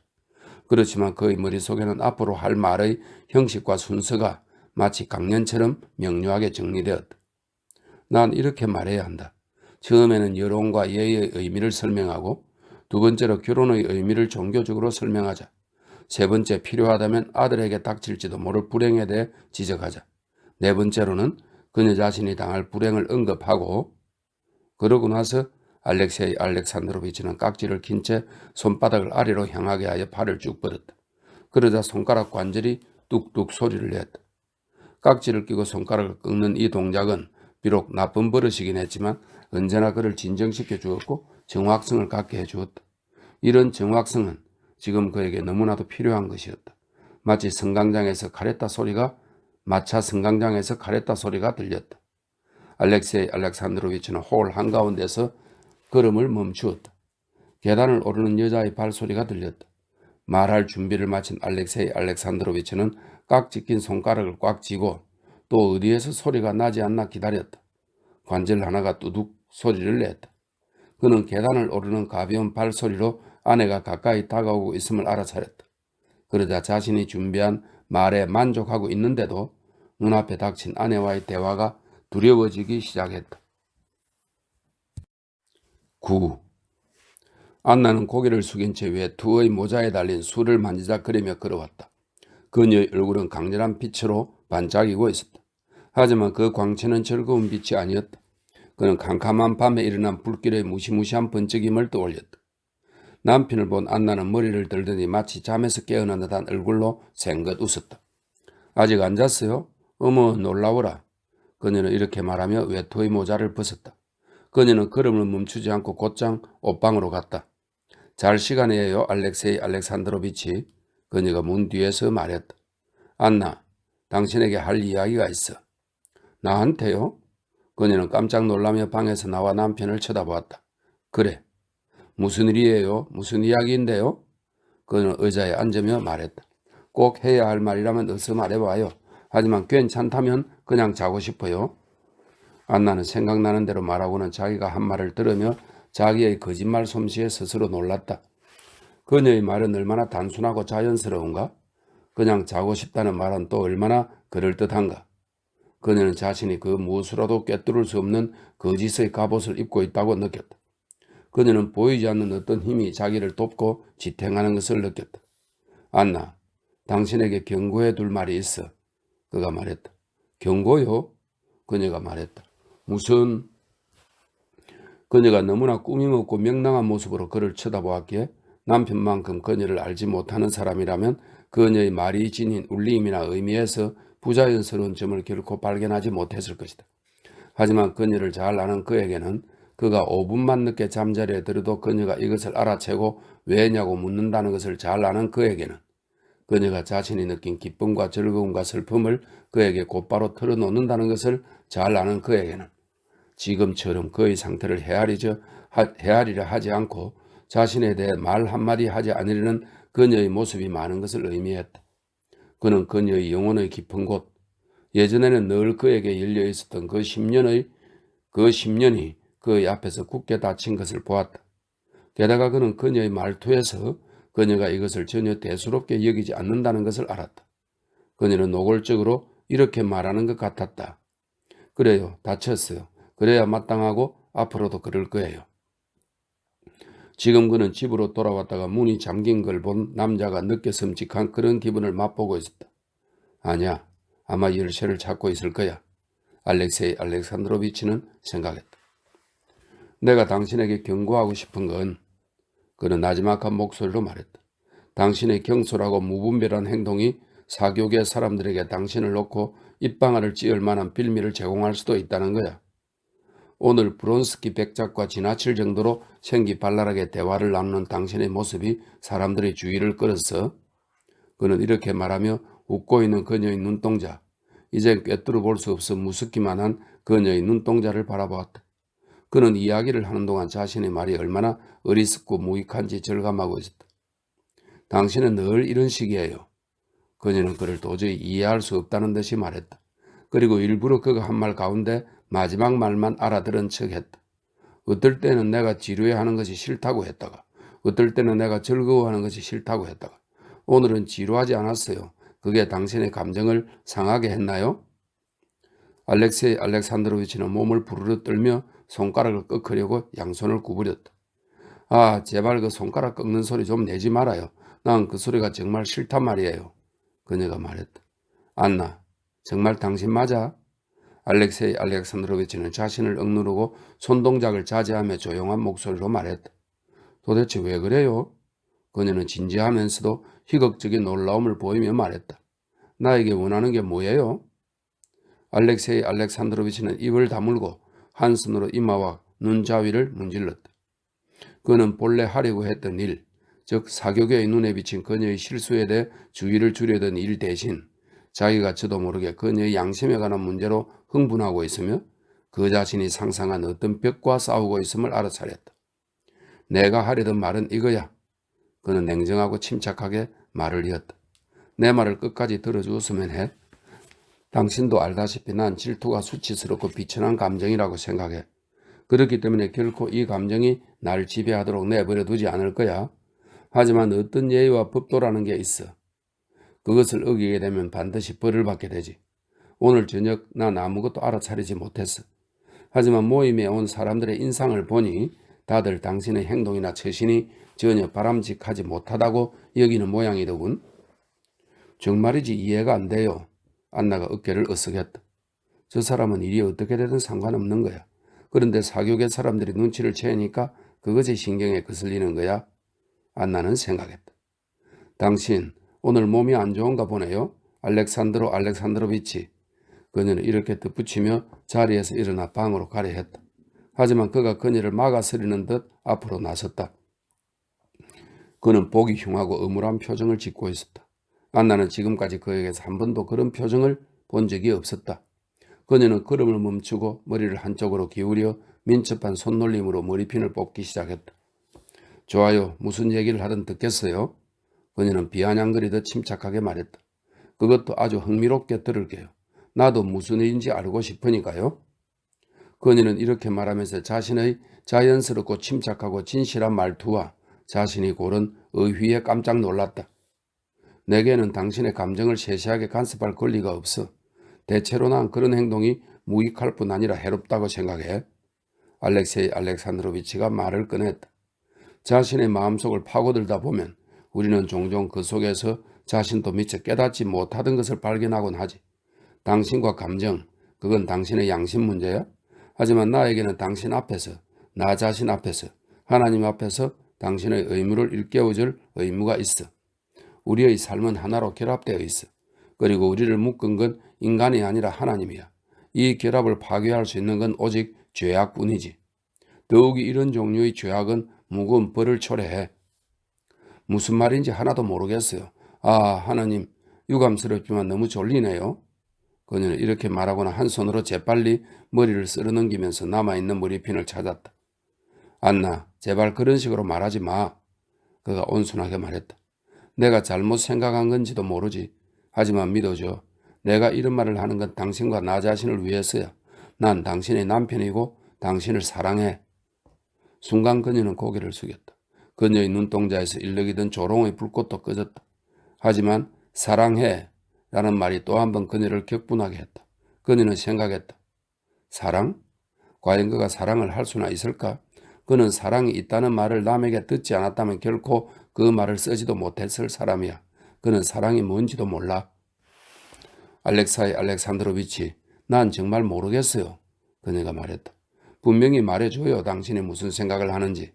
그렇지만 그의 머릿속에는 앞으로 할 말의 형식과 순서가 마치 강연처럼 명료하게 정리되었다. 난 이렇게 말해야 한다. 처음에는 여론과 예의의 의미를 설명하고 두 번째로 결혼의 의미를 종교적으로 설명하자. 세 번째 필요하다면 아들에게 닥칠지도 모를 불행에 대해 지적하자. 네 번째로는 그녀 자신이 당할 불행을 언급하고 그러고 나서 알렉세이 알렉산드로비치는 깍지를 낀 채 손바닥을 아래로 향하게 하여 팔을 쭉 뻗었다. 그러자 손가락 관절이 뚝뚝 소리를 냈다. 깍지를 끼고 손가락을 꺾는 이 동작은 비록 나쁜 버릇이긴 했지만 언제나 그를 진정시켜 주었고 정확성을 갖게 해주었다. 이런 정확성은 지금 그에게 너무나도 필요한 것이었다. 마치 마차 성강장에서 카레타 소리가 들렸다. 알렉세이 알렉산드로비치는 홀 한가운데서 걸음을 멈추었다. 계단을 오르는 여자의 발소리가 들렸다. 말할 준비를 마친 알렉세이 알렉산드로비치는 깍지 낀 손가락을 꽉 쥐고 또 어디에서 소리가 나지 않나 기다렸다. 관절 하나가 뚜둑 소리를 냈다. 그는 계단을 오르는 가벼운 발소리로 아내가 가까이 다가오고 있음을 알아차렸다. 그러자 자신이 준비한 말에 만족하고 있는데도 눈앞에 닥친 아내와의 대화가 두려워지기 시작했다. 9. 안나는 고개를 숙인 채 외투의 모자에 달린 술을 만지작거리며 걸어왔다. 그녀의 얼굴은 강렬한 빛으로 반짝이고 있었다. 하지만 그 광채는 즐거운 빛이 아니었다. 그는 캄캄한 밤에 일어난 불길의 무시무시한 번쩍임을 떠올렸다. 남편을 본 안나는 머리를 들더니 마치 잠에서 깨어난 듯한 얼굴로 생긋 웃었다. 아직 안 잤어요? 어머 놀라워라. 그녀는 이렇게 말하며 외투의 모자를 벗었다. 그녀는 걸음을 멈추지 않고 곧장 옷방으로 갔다. 잘 시간이에요 알렉세이 알렉산드로비치. 그녀가 문 뒤에서 말했다. 안나, 당신에게 할 이야기가 있어. 나한테요? 그녀는 깜짝 놀라며 방에서 나와 남편을 쳐다보았다. 그래. 무슨 일이에요? 무슨 이야기인데요? 그는 의자에 앉으며 말했다. 꼭 해야 할 말이라면 어서 말해봐요. 하지만 괜찮다면 그냥 자고 싶어요. 안나는 생각나는 대로 말하고는 자기가 한 말을 들으며 자기의 거짓말 솜씨에 스스로 놀랐다. 그녀의 말은 얼마나 단순하고 자연스러운가? 그냥 자고 싶다는 말은 또 얼마나 그럴듯한가? 그녀는 자신이 그 무엇으로도 꿰뚫을 수 없는 거짓의 갑옷을 입고 있다고 느꼈다. 그녀는 보이지 않는 어떤 힘이 자기를 돕고 지탱하는 것을 느꼈다. 안나, 당신에게 경고해 둘 말이 있어. 그가 말했다. 경고요? 그녀가 말했다. 무슨? 그녀가 너무나 꾸밈없고 명랑한 모습으로 그를 쳐다보았기에 남편만큼 그녀를 알지 못하는 사람이라면 그녀의 말이 지닌 울림이나 의미에서 부자연스러운 점을 결코 발견하지 못했을 것이다. 하지만 그녀를 잘 아는 그에게는 그가 5분만 늦게 잠자리에 들어도 그녀가 이것을 알아채고 왜냐고 묻는다는 것을 잘 아는 그에게는 그녀가 자신이 느낀 기쁨과 즐거움과 슬픔을 그에게 곧바로 털어놓는다는 것을 잘 아는 그에게는 지금처럼 그의 상태를 헤아리려 하지 않고 자신에 대해 말 한마디 하지 않으려는 그녀의 모습이 많은 것을 의미했다. 그는 그녀의 영혼의 깊은 곳, 예전에는 늘 그에게 열려 있었던 그 10년이 그의 앞에서 굳게 닫힌 것을 보았다. 게다가 그는 그녀의 말투에서 그녀가 이것을 전혀 대수롭게 여기지 않는다는 것을 알았다. 그녀는 노골적으로 이렇게 말하는 것 같았다. 그래요, 다쳤어요. 그래야 마땅하고 앞으로도 그럴 거예요. 지금 그는 집으로 돌아왔다가 문이 잠긴 걸 본 남자가 늦게 섬찟한 그런 기분을 맛보고 있었다. 아니야, 아마 열쇠를 찾고 있을 거야. 알렉세이 알렉산드로비치는 생각했다. 내가 당신에게 경고하고 싶은 건, 그는 나지막한 목소리로 말했다. 당신의 경솔하고 무분별한 행동이 사교계 사람들에게 당신을 놓고 입방아를 찧을 만한 빌미를 제공할 수도 있다는 거야. 오늘 브론스키 백작과 지나칠 정도로 생기발랄하게 대화를 나누는 당신의 모습이 사람들의 주의를 끌었어. 그는 이렇게 말하며 웃고 있는 그녀의 눈동자, 이젠 꿰뚫어 볼 수 없어 무섭기만 한 그녀의 눈동자를 바라보았다. 그는 이야기를 하는 동안 자신의 말이 얼마나 어리석고 무익한지 절감하고 있었다. 당신은 늘 이런 식이에요. 그녀는 그를 도저히 이해할 수 없다는 듯이 말했다. 그리고 일부러 그가 한 말 가운데 마지막 말만 알아들은 척했다. 어떨 때는 내가 지루해하는 것이 싫다고 했다가, 어떨 때는 내가 즐거워하는 것이 싫다고 했다가, 오늘은 지루하지 않았어요. 그게 당신의 감정을 상하게 했나요? 알렉세이 알렉산드로비치는 몸을 부르르 떨며 손가락을 꺾으려고 양손을 구부렸다. 아, 제발 그 손가락 꺾는 소리 좀 내지 말아요. 난 그 소리가 정말 싫단 말이에요. 그녀가 말했다. 안나, 정말 당신 맞아? 알렉세이 알렉산드로비치는 자신을 억누르고 손동작을 자제하며 조용한 목소리로 말했다. 도대체 왜 그래요? 그녀는 진지하면서도 희극적인 놀라움을 보이며 말했다. 나에게 원하는 게 뭐예요? 알렉세이 알렉산드로비치는 입을 다물고 한 손으로 이마와 눈자위를 문질렀다. 그는 본래 하려고 했던 일, 즉 사교계의 눈에 비친 그녀의 실수에 대해 주의를 주려던 일 대신 자기가 저도 모르게 그녀의 양심에 관한 문제로 흥분하고 있으며 그 자신이 상상한 어떤 벽과 싸우고 있음을 알아차렸다. 내가 하려던 말은 이거야. 그는 냉정하고 침착하게 말을 이었다. 내 말을 끝까지 들어주었으면 해. 당신도 알다시피 난 질투가 수치스럽고 비천한 감정이라고 생각해. 그렇기 때문에 결코 이 감정이 날 지배하도록 내버려 두지 않을 거야. 하지만 어떤 예의와 법도라는 게 있어. 그것을 어기게 되면 반드시 벌을 받게 되지. 오늘 저녁 난 아무것도 알아차리지 못했어. 하지만 모임에 온 사람들의 인상을 보니 다들 당신의 행동이나 처신이 전혀 바람직하지 못하다고 여기는 모양이더군. 정말이지 이해가 안 돼요. 안나가 어깨를 으쓱했다. 저 사람은 일이 어떻게 되든 상관없는 거야. 그런데 사교계 사람들이 눈치를 채니까 그것이 신경에 거슬리는 거야. 안나는 생각했다. 당신 오늘 몸이 안 좋은가 보네요. 알렉산드로비치. 그녀는 이렇게 덧붙이며 자리에서 일어나 방으로 가려 했다. 하지만 그가 그녀를 막아서리는 듯 앞으로 나섰다. 그는 보기 흉하고 음울한 표정을 짓고 있었다. 안나는 지금까지 그에게서 한 번도 그런 표정을 본 적이 없었다. 그녀는 걸음을 멈추고 머리를 한쪽으로 기울여 민첩한 손놀림으로 머리핀을 뽑기 시작했다. 좋아요. 무슨 얘기를 하든 듣겠어요. 그녀는 비아냥거리듯 침착하게 말했다. 그것도 아주 흥미롭게 들을게요. 나도 무슨 일인지 알고 싶으니까요. 그녀는 이렇게 말하면서 자신의 자연스럽고 침착하고 진실한 말투와 자신이 고른 의휘에 깜짝 놀랐다. 내게는 당신의 감정을 세세하게 간섭할 권리가 없어. 대체로 난 그런 행동이 무익할 뿐 아니라 해롭다고 생각해. 알렉세이 알렉산드로비치가 말을 꺼냈다. 자신의 마음속을 파고들다 보면 우리는 종종 그 속에서 자신도 미처 깨닫지 못하던 것을 발견하곤 하지. 당신과 감정, 그건 당신의 양심 문제야. 하지만 나에게는 당신 앞에서, 나 자신 앞에서, 하나님 앞에서 당신의 의무를 일깨워줄 의무가 있어. 우리의 삶은 하나로 결합되어 있어. 그리고 우리를 묶은 건 인간이 아니라 하나님이야. 이 결합을 파괴할 수 있는 건 오직 죄악뿐이지. 더욱이 이런 종류의 죄악은 무거운 벌을 초래해. 무슨 말인지 하나도 모르겠어요. 아, 하나님, 유감스럽지만 너무 졸리네요. 그녀는 이렇게 말하고는 한 손으로 재빨리 머리를 쓸어넘기면서 남아있는 머리핀을 찾았다. 안나, 제발 그런 식으로 말하지 마. 그가 온순하게 말했다. 내가 잘못 생각한 건지도 모르지. 하지만 믿어줘. 내가 이런 말을 하는 건 당신과 나 자신을 위해서야. 난 당신의 남편이고 당신을 사랑해. 순간 그녀는 고개를 숙였다. 그녀의 눈동자에서 일렁이던 조롱의 불꽃도 꺼졌다. 하지만 사랑해 라는 말이 또 한 번 그녀를 격분하게 했다. 그녀는 생각했다. 사랑? 과연 그가 사랑을 할 수나 있을까? 그는 사랑이 있다는 말을 남에게 듣지 않았다면 결코 그 말을 쓰지도 못했을 사람이야. 그는 사랑이 뭔지도 몰라. 알렉사이 알렉산드로비치, 난 정말 모르겠어요. 그녀가 말했다. 분명히 말해줘요. 당신이 무슨 생각을 하는지.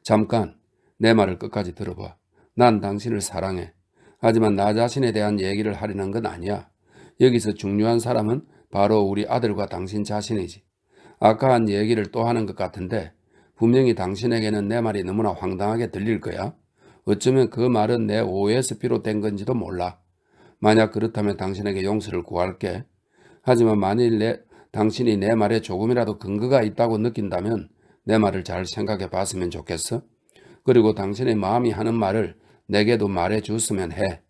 잠깐 내 말을 끝까지 들어봐. 난 당신을 사랑해. 하지만 나 자신에 대한 얘기를 하려는 건 아니야. 여기서 중요한 사람은 바로 우리 아들과 당신 자신이지. 아까 한 얘기를 또 하는 것 같은데 분명히 당신에게는 내 말이 너무나 황당하게 들릴 거야. 어쩌면 그 말은 내 오해에서 비롯된 건지도 몰라. 만약 그렇다면 당신에게 용서를 구할게. 하지만 만일 당신이 내 말에 조금이라도 근거가 있다고 느낀다면 내 말을 잘 생각해 봤으면 좋겠어. 그리고 당신의 마음이 하는 말을 내게도 말해 줬으면 해.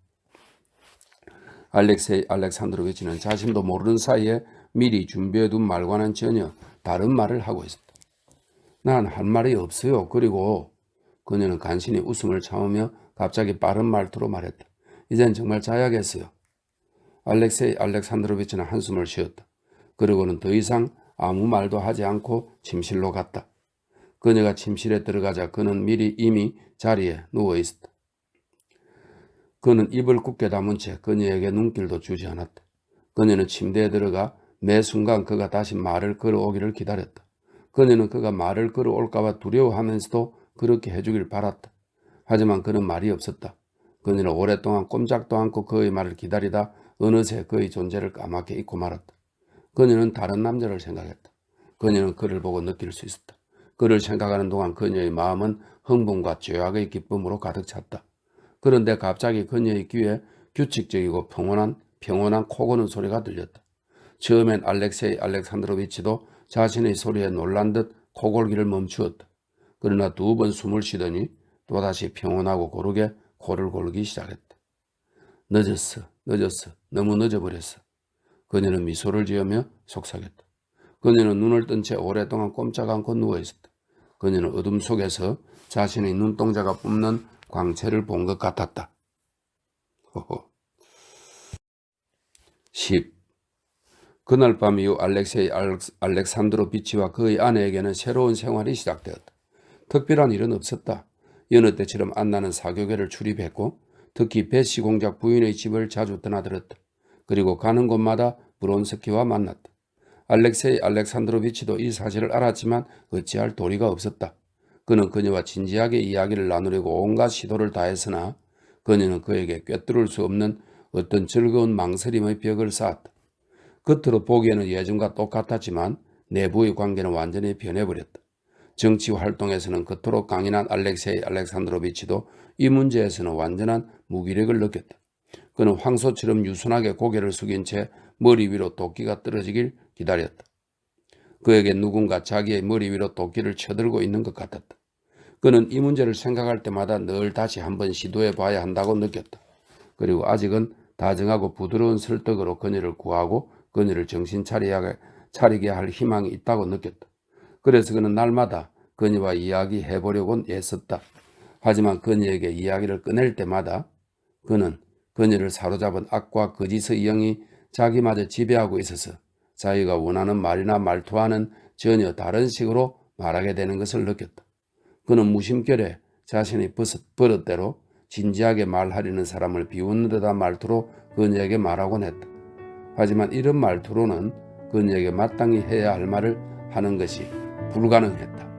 알렉세이 알렉산드로비치는 자신도 모르는 사이에 미리 준비해둔 말과는 전혀 다른 말을 하고 있었다. 난 할 말이 없어요. 그리고 그녀는 간신히 웃음을 참으며 갑자기 빠른 말투로 말했다. 이젠 정말 자야겠어요. 알렉세이 알렉산드로비치는 한숨을 쉬었다. 그리고는 더 이상 아무 말도 하지 않고 침실로 갔다. 그녀가 침실에 들어가자 그는 이미 자리에 누워 있었다. 그는 입을 굳게 다문 채 그녀에게 눈길도 주지 않았다. 그녀는 침대에 들어가 매 순간 그가 다시 말을 걸어오기를 기다렸다. 그녀는 그가 말을 걸어올까봐 두려워하면서도 그렇게 해주길 바랐다. 하지만 그는 말이 없었다. 그녀는 오랫동안 꼼짝도 않고 그의 말을 기다리다 어느새 그의 존재를 까맣게 잊고 말았다. 그녀는 다른 남자를 생각했다. 그녀는 그를 보고 느낄 수 있었다. 그를 생각하는 동안 그녀의 마음은 흥분과 죄악의 기쁨으로 가득 찼다. 그런데 갑자기 그녀의 귀에 규칙적이고 평온한 코 고는 소리가 들렸다. 처음엔 알렉세이 알렉산드로비치도 자신의 소리에 놀란 듯 코골기를 멈추었다. 그러나 2번 숨을 쉬더니 또다시 평온하고 고르게 코를 골기 시작했다. 늦었어. 너무 늦어버렸어. 그녀는 미소를 지으며 속삭였다. 그녀는 눈을 뜬 채 오랫동안 꼼짝 않고 누워있었다. 그녀는 어둠 속에서 자신의 눈동자가 뿜는 광채를 본 것 같았다. 10. 그날 밤 이후 알렉세이 알렉산드로비치와 그의 아내에게는 새로운 생활이 시작되었다. 특별한 일은 없었다. 여느 때처럼 안나는 사교계를 출입했고 특히 베시 공작 부인의 집을 자주 떠나들었다. 그리고 가는 곳마다 브론스키와 만났다. 알렉세이 알렉산드로비치도 이 사실을 알았지만 어찌할 도리가 없었다. 그는 그녀와 진지하게 이야기를 나누려고 온갖 시도를 다했으나 그녀는 그에게 꿰뚫을 수 없는 어떤 즐거운 망설임의 벽을 쌓았다. 겉으로 보기에는 예전과 똑같았지만 내부의 관계는 완전히 변해버렸다. 정치 활동에서는 그토록 강인한 알렉세이 알렉산드로비치도 이 문제에서는 완전한 무기력을 느꼈다. 그는 황소처럼 유순하게 고개를 숙인 채 머리 위로 도끼가 떨어지길 기다렸다. 그에게 누군가 자기의 머리 위로 도끼를 쳐들고 있는 것 같았다. 그는 이 문제를 생각할 때마다 늘 다시 한번 시도해 봐야 한다고 느꼈다. 그리고 아직은 다정하고 부드러운 설득으로 그녀를 구하고 그녀를 정신 차리게 할 희망이 있다고 느꼈다. 그래서 그는 날마다 그녀와 이야기해보려고 애썼다. 하지만 그녀에게 이야기를 꺼낼 때마다 그는 그녀를 사로잡은 악과 거짓의 영이 자기마저 지배하고 있어서 자기가 원하는 말이나 말투와는 전혀 다른 식으로 말하게 되는 것을 느꼈다. 그는 무심결에 자신의 버릇대로 진지하게 말하려는 사람을 비웃는 듯한 말투로 그녀에게 말하곤 했다. 하지만 이런 말투로는 그녀에게 마땅히 해야 할 말을 하는 것이 불가능했다.